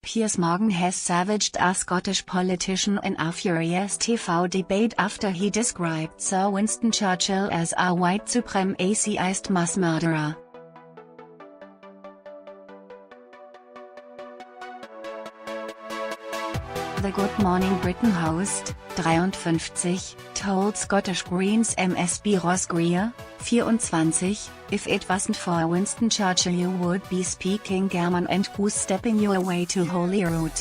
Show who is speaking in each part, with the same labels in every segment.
Speaker 1: Piers Morgan has savaged a Scottish politician in a furious TV debate after he described Sir Winston Churchill as a white supremacist mass murderer. The Good Morning Britain host, 53, told Scottish Greens MSP Ross Greer, 24, "If it wasn't for Winston Churchill you would be speaking German and goose-stepping your way to Holyrood."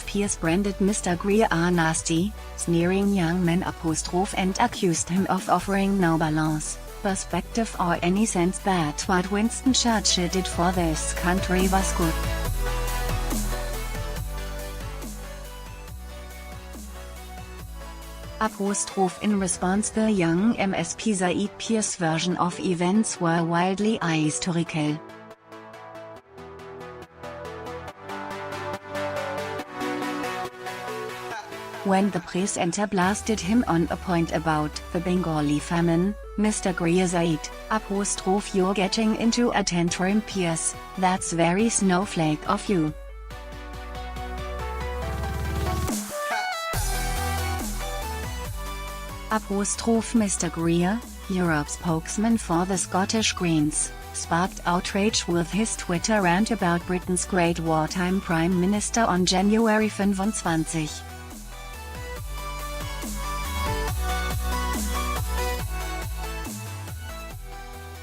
Speaker 1: Piers branded Mr. Greer a nasty, sneering young man and accused him of offering no balance, perspective or any sense that what Winston Churchill did for this country was good. In response, the young MSP said Piers' version of events were wildly historical. When the presenter blasted him on a point about the Bengali famine, Mr. Greer said, "You're getting into a tantrum, Piers, that's very snowflake of you." Mr. Greer, Europe spokesman for the Scottish Greens, sparked outrage with his Twitter rant about Britain's great wartime Prime Minister on January 25.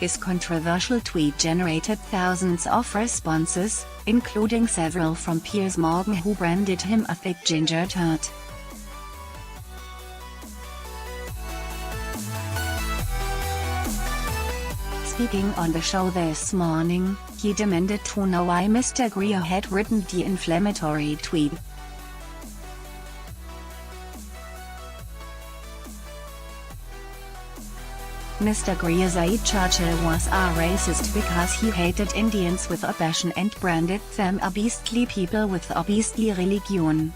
Speaker 1: His controversial tweet generated thousands of responses, including several from Piers Morgan, who branded him a thick ginger turd. Speaking on the show this morning, he demanded to know why Mr. Greer had written the inflammatory tweet. Mr. Greer said Churchill was a racist because he hated Indians with a passion and branded them a beastly people with a beastly religion.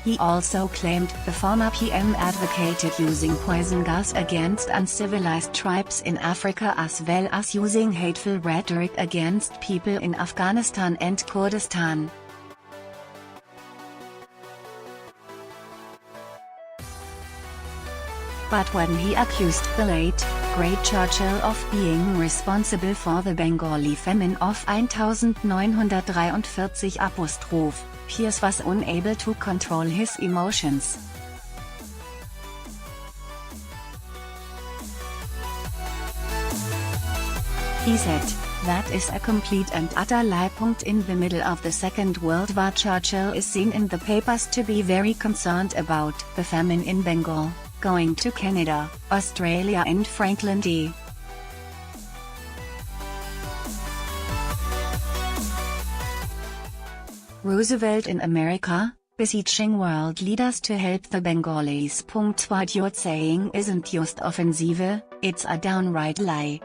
Speaker 1: He also claimed the former PM advocated using poison gas against uncivilized tribes in Africa as well as using hateful rhetoric against people in Afghanistan and Kurdistan. But when he accused the late, great Churchill of being responsible for the Bengali famine of 1943, Piers was unable to control his emotions. He said, "That is a complete and utter lie. In the middle of the Second World War, Churchill is seen in the papers to be very concerned about the famine in Bengal, going to Canada, Australia and Franklin D. Roosevelt in America, beseeching world leaders to help the Bengalis. What you're saying isn't just offensive, it's a downright lie."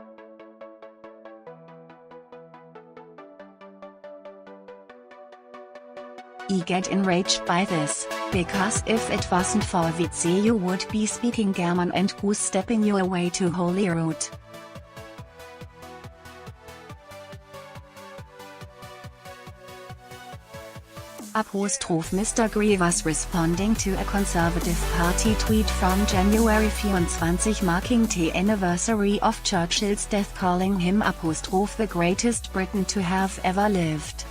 Speaker 1: I get enraged by this, because if it wasn't for Witze you would be speaking German and goose-stepping your way to Holyrood. Mr. Greer was responding to a Conservative Party tweet from January 24 marking the anniversary of Churchill's death, calling him the greatest Briton to have ever lived.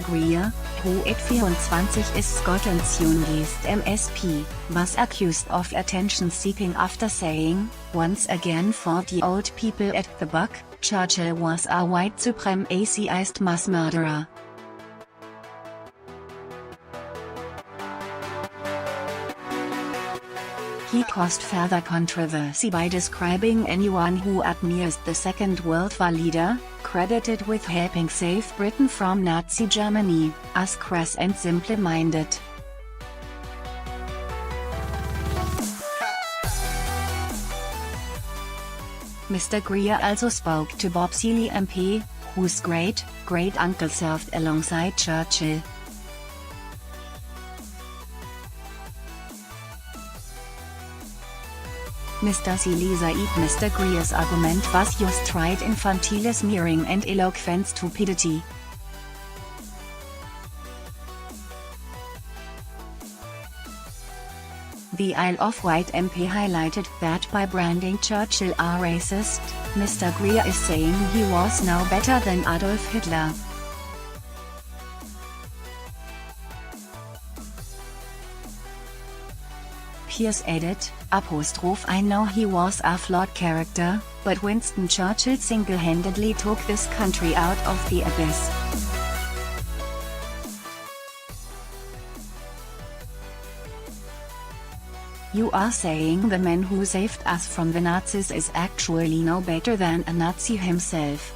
Speaker 1: Greer, who at 24 is Scotland's youngest MSP, was accused of attention-seeking after saying, "Once again for the old people at the back, Churchill was a white supremacist mass murderer." He caused further controversy by describing anyone who admires the Second World War leader, credited with helping save Britain from Nazi Germany, as crass and simple-minded. Mr. Greer also spoke to Bob Seely MP, whose great-great-uncle served alongside Churchill. Mr. Silisa Mr. Greer's argument was just right: infantile smearing and eloquent stupidity. The Isle of Wight MP highlighted that by branding Churchill a racist, Mr. Greer is saying he was no better than Adolf Hitler. Piers added, "I know he was a flawed character, but Winston Churchill single-handedly took this country out of the abyss." You are saying the man who saved us from the Nazis is actually no better than a Nazi himself.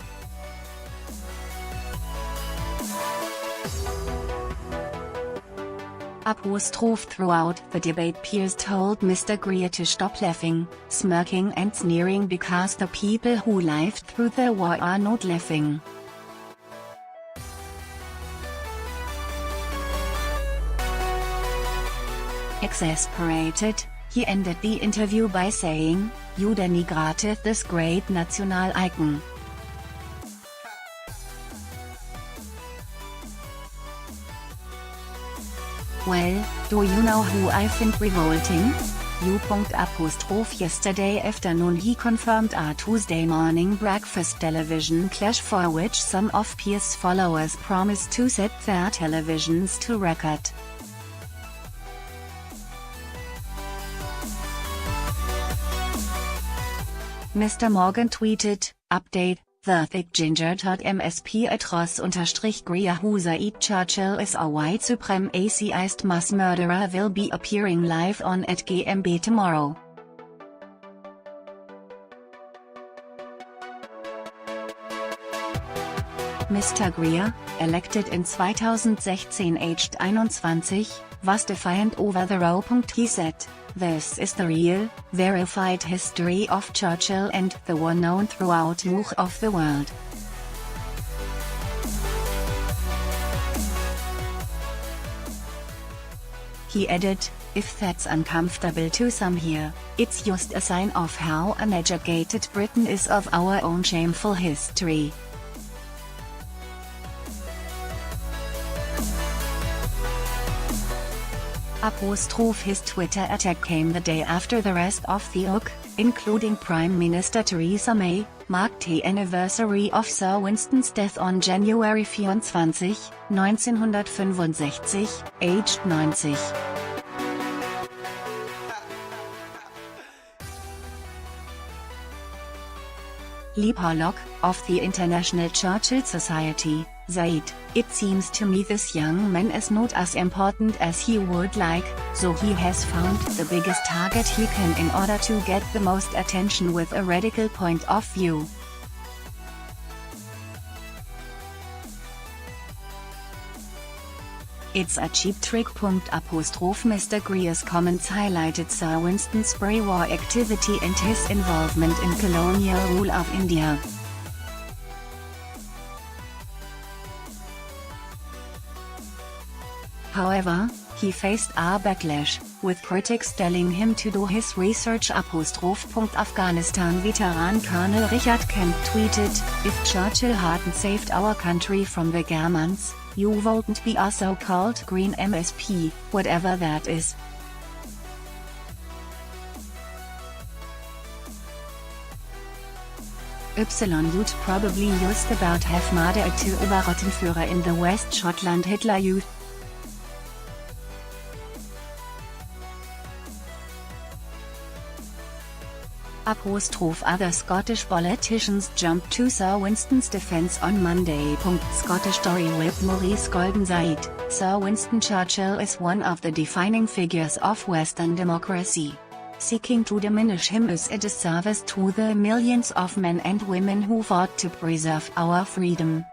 Speaker 1: Throughout the debate, Piers told Mr. Greer to stop laughing, smirking and sneering because the people who lived through the war are not laughing. Exasperated, he ended the interview by saying, "You denigrated this great national icon." Well, do you know who I find revolting? Yesterday afternoon he confirmed a Tuesday morning breakfast television clash for which some of Piers' followers promised to set their televisions to record. Mr. Morgan tweeted, "Update, the thick ginger tot MSP at Ross_Greer Husaid Churchill is a white supremacist mass murderer will be appearing live on at GMB tomorrow." Mr. Greer, elected in 2016 aged 21, was defiant over the row. He said, "This is the real, verified history of Churchill and the war known throughout much of the world." He added, "If that's uncomfortable to some here, it's just a sign of how uneducated Britain is of our own shameful history." His Twitter attack came the day after the rest of the UK, including Prime Minister Theresa May, marked the anniversary of Sir Winston's death on January 24, 1965, aged 90. Lee Pollock, of the International Churchill Society, said, "It seems to me this young man is not as important as he would like, so he has found the biggest target he can in order to get the most attention with a radical point of view." "It's a cheap trick." Mr. Greer's comments highlighted Sir Winston's pre-war activity and his involvement in colonial rule of India. However, he faced a backlash, with critics telling him to do his research. Afghanistan veteran Colonel Richard Kemp tweeted, "If Churchill hadn't saved our country from the Germans, you wouldn't be a so-called green MSP, whatever that is." You'd probably just about have made it to Oberrottenführer in the West Scotland Hitler Youth. Other Scottish politicians jumped to Sir Winston's defence on Monday. Scottish Tory whip Maurice Golden said, "Sir Winston Churchill is one of the defining figures of Western democracy. Seeking to diminish him is a disservice to the millions of men and women who fought to preserve our freedom."